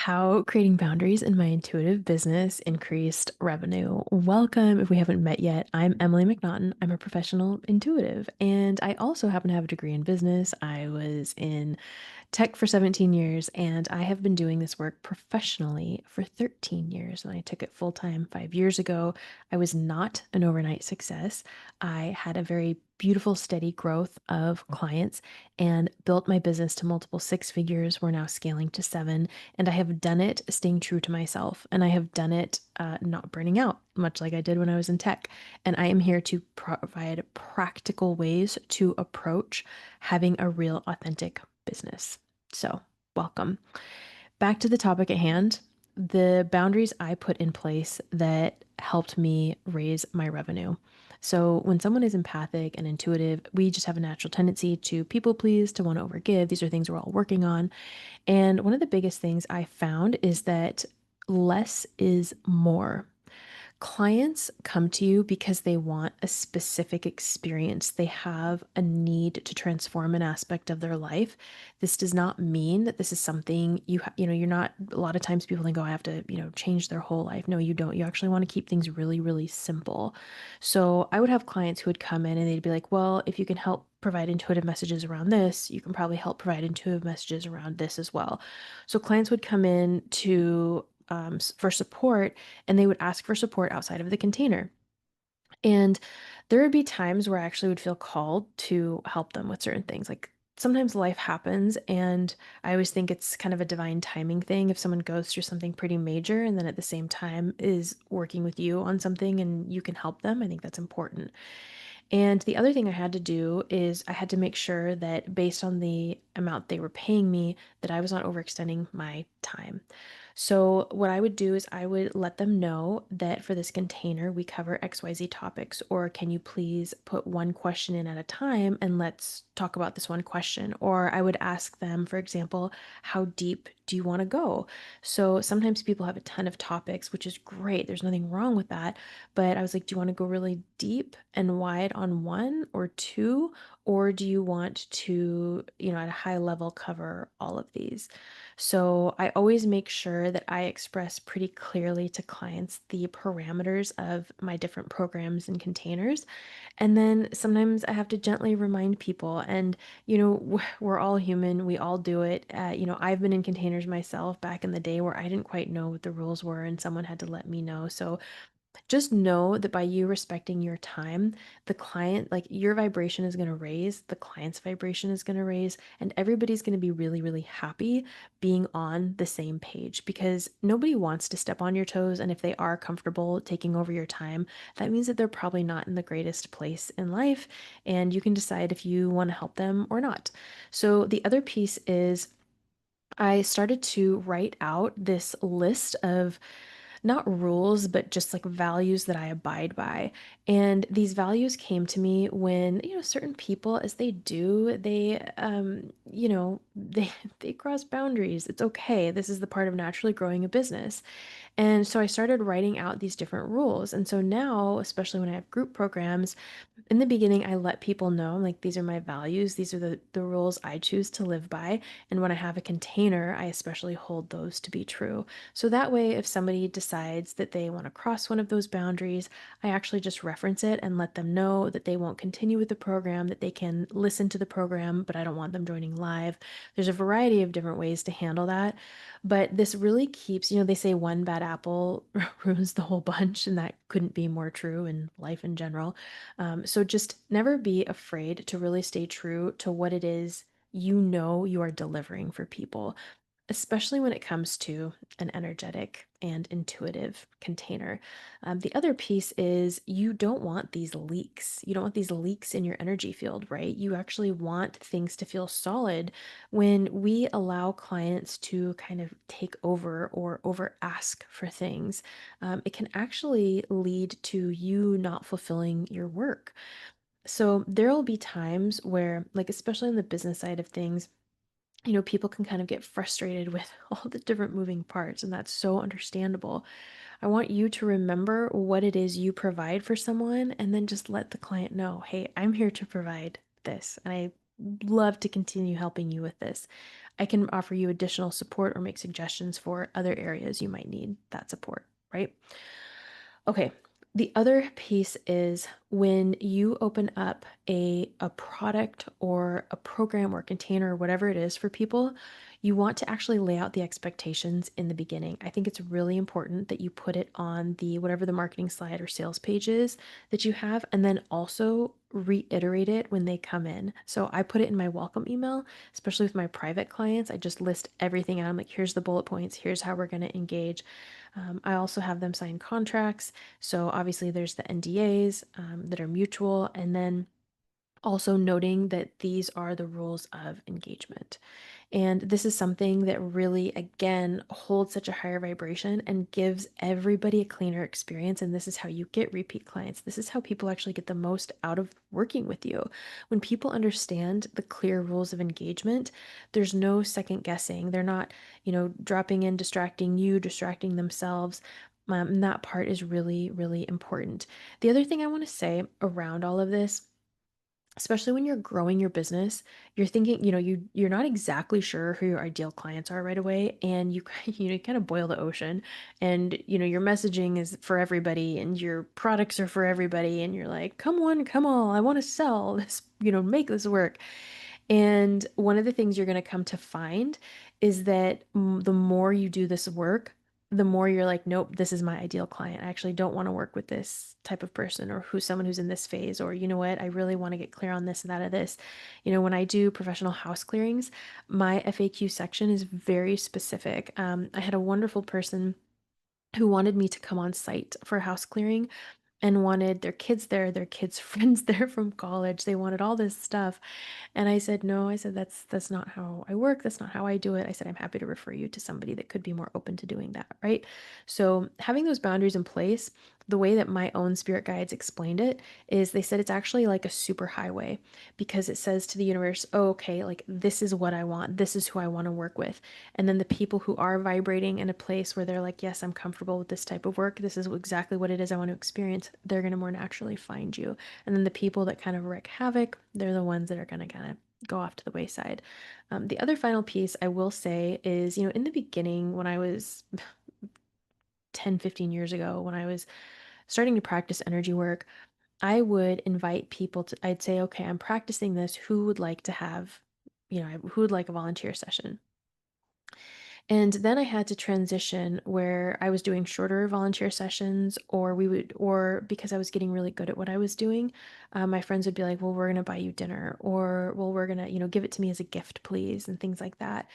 How creating boundaries in my intuitive business increased revenue. Welcome. If we haven't met yet, I'm Emily McNaughton. I'm a professional intuitive, and I also happen to have a degree in business. I was in tech for 17 years, and I have been doing this work professionally for 13 years. And I took it full time 5 years ago. I was not an overnight success. I had a very beautiful, steady growth of clients and built my business to multiple six figures. We're now scaling to seven, and I have done it staying true to myself. And I have done it not burning out, much like I did when I was in tech. And I am here to provide practical ways to approach having a real, authentic business. So, welcome. Back to the topic at hand, the boundaries I put in place that helped me raise my revenue. So, when someone is empathic and intuitive, we just have a natural tendency to people please, to want to overgive. These are things we're all working on. And one of the biggest things I found is that less is more. Clients come to you because they want a specific experience. They have a need to transform an aspect of their life. This does not mean that this is something you're not, a lot of times people think, oh, I have to, change their whole life. No, you don't. You actually want to keep things really, really simple. So I would have clients who would come in and they'd be like, well, if you can help provide intuitive messages around this, you can probably help provide intuitive messages around this as well. So clients would come in to for support, and they would ask for support outside of the container. And there would be times where I actually would feel called to help them with certain things. Like sometimes life happens, and I always think it's kind of a divine timing thing. If someone goes through something pretty major and then at the same time is working with you on something and you can help them, I think that's important. And the other thing I had to do is I had to make sure that based on the amount they were paying me, that I was not overextending my time. So what I would do is I would let them know that for this container, we cover XYZ topics, or can you please put one question in at a time and let's talk about this one question? Or I would ask them, for example, how deep do you want to go? So sometimes people have a ton of topics, which is great. There's nothing wrong with that. But I was like, do you want to go really deep and wide on one or two? Or do you want to, at a high level cover all of these? So I always make sure that I express pretty clearly to clients the parameters of my different programs and containers. And then sometimes I have to gently remind people. And, we're all human, we all do it. I've been in containers myself back in the day where I didn't quite know what the rules were, and someone had to let me know. So just know that by you respecting your time, the client, like your vibration is going to raise, the client's vibration is going to raise, and everybody's going to be really, really happy being on the same page because nobody wants to step on your toes. And if they are comfortable taking over your time, that means that they're probably not in the greatest place in life. And you can decide if you want to help them or not. So the other piece is I started to write out this list of not rules, but just like values that I abide by. And these values came to me when, certain people, as they do, they they cross boundaries. It's okay. This is the part of naturally growing a business. And so I started writing out these different rules. And so now, especially when I have group programs, in the beginning, I let people know, like, these are my values. These are the rules I choose to live by. And when I have a container, I especially hold those to be true. So that way, if somebody decides that they want to cross one of those boundaries, I actually just reference it and let them know that they won't continue with the program, that they can listen to the program, but I don't want them joining live. There's a variety of different ways to handle that. But this really keeps, they say one bad apple ruins the whole bunch, and that couldn't be more true in life in general. So just never be afraid to really stay true to what it is you are delivering for people, especially when it comes to an energetic and intuitive container. The other piece is you don't want these leaks. You don't want these leaks in your energy field, right? You actually want things to feel solid. When we allow clients to kind of take over or over ask for things, it can actually lead to you not fulfilling your work. So there will be times where, like, especially on the business side of things, people can kind of get frustrated with all the different moving parts, and that's so understandable. I want you to remember what it is you provide for someone and then just let the client know, hey, I'm here to provide this. And I love to continue helping you with this. I can offer you additional support or make suggestions for other areas you might need that support, right? Okay. The other piece is when you open up a product or a program or container or whatever it is for people, you want to actually lay out the expectations in the beginning. I think it's really important that you put it on the whatever the marketing slide or sales page is that you have, and then also reiterate it when they come in. So I put it in my welcome email, especially with my private clients. I just list everything out. I'm like, here's the bullet points, here's how we're going to engage. I also have them sign contracts. So obviously, there's the NDAs that are mutual, and then also noting that these are the rules of engagement. And this is something that really, again, holds such a higher vibration and gives everybody a cleaner experience. And this is how you get repeat clients. This is how people actually get the most out of working with you. When people understand the clear rules of engagement, there's no second guessing. They're not, dropping in, distracting you, distracting themselves. And that part is really, really important. The other thing I want to say around all of this, especially when you're growing your business, you're thinking, you're not exactly sure who your ideal clients are right away, and you you kind of boil the ocean, and your messaging is for everybody and your products are for everybody, and you're like, come on, come on, I want to sell this, make this work. And one of the things you're going to come to find is that the more you do this work, the more you're like, nope, this is my ideal client. I actually don't want to work with this type of person or who's someone who's in this phase, or you know what, I really want to get clear on this and that of this. When I do professional house clearings, my FAQ section is very specific. I had a wonderful person who wanted me to come on site for house clearing and wanted their kids there, their kids' friends there from college. They wanted all this stuff. And I said, no, I said, that's not how I work. That's not how I do it. I said, I'm happy to refer you to somebody that could be more open to doing that. Right. So having those boundaries in place, the way that my own spirit guides explained it is they said it's actually like a super highway, because it says to the universe, oh, okay, like this is what I want. This is who I want to work with. And then the people who are vibrating in a place where they're like, yes, I'm comfortable with this type of work. This is exactly what it is I want to experience. They're going to more naturally find you. And then the people that kind of wreak havoc, they're the ones that are going to kind of go off to the wayside. The other final piece I will say is, in the beginning, when I was 10, 15 years ago, when I was starting to practice energy work, I would invite people to, I'd say, okay, I'm practicing this. Who would like to have, who would like a volunteer session? And then I had to transition where I was doing shorter volunteer sessions, or because I was getting really good at what I was doing, my friends would be like, well, we're going to buy you dinner, or, well, we're going to, give it to me as a gift, please, and things like that.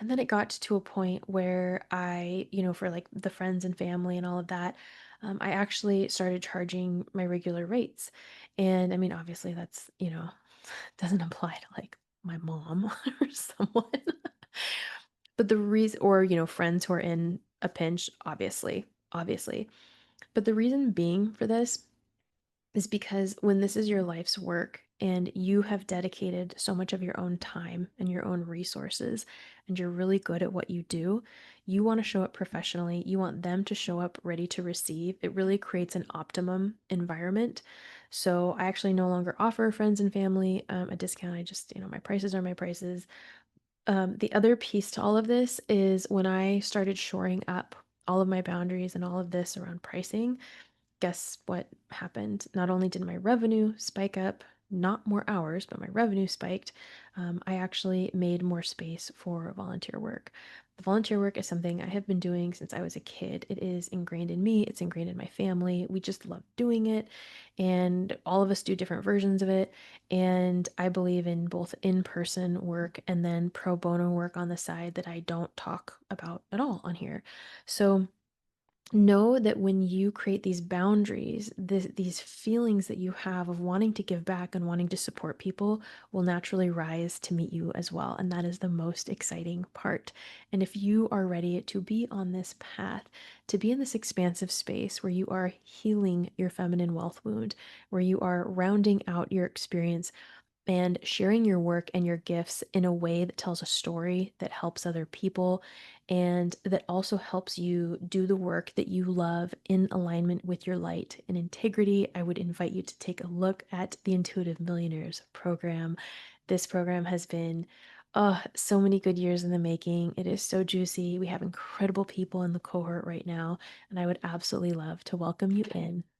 And then it got to a point where I, for like the friends and family and all of that, I actually started charging my regular rates. And I mean, obviously that's, doesn't apply to like my mom or someone. But the reason, or, friends who are in a pinch, obviously. But the reason being for this is because when this is your life's work and you have dedicated so much of your own time and your own resources, and you're really good at what you do, you want to show up professionally. You want them to show up ready to receive. It really creates an optimum environment. So I actually no longer offer friends and family a discount. I just, my prices are my prices. The other piece to all of this is when I started shoring up all of my boundaries and all of this around pricing, guess what happened? Not only did my revenue spike up, not more hours, but my revenue spiked. I actually made more space for volunteer work. The volunteer work is something I have been doing since I was a kid. It is ingrained in me, it's ingrained in my family. We just love doing it, and all of us do different versions of it. And I believe in both in person work and then pro bono work on the side that I don't talk about at all on here. So, know that when you create these boundaries, these feelings that you have of wanting to give back and wanting to support people will naturally rise to meet you as well. And that is the most exciting part. And if you are ready to be on this path, to be in this expansive space where you are healing your feminine wealth wound, where you are rounding out your experience and sharing your work and your gifts in a way that tells a story that helps other people and that also helps you do the work that you love in alignment with your light and integrity, I would invite you to take a look at the Intuitive Millionaires program. This program has been, so many good years in the making. It is so juicy. We have incredible people in the cohort right now, and I would absolutely love to welcome you in.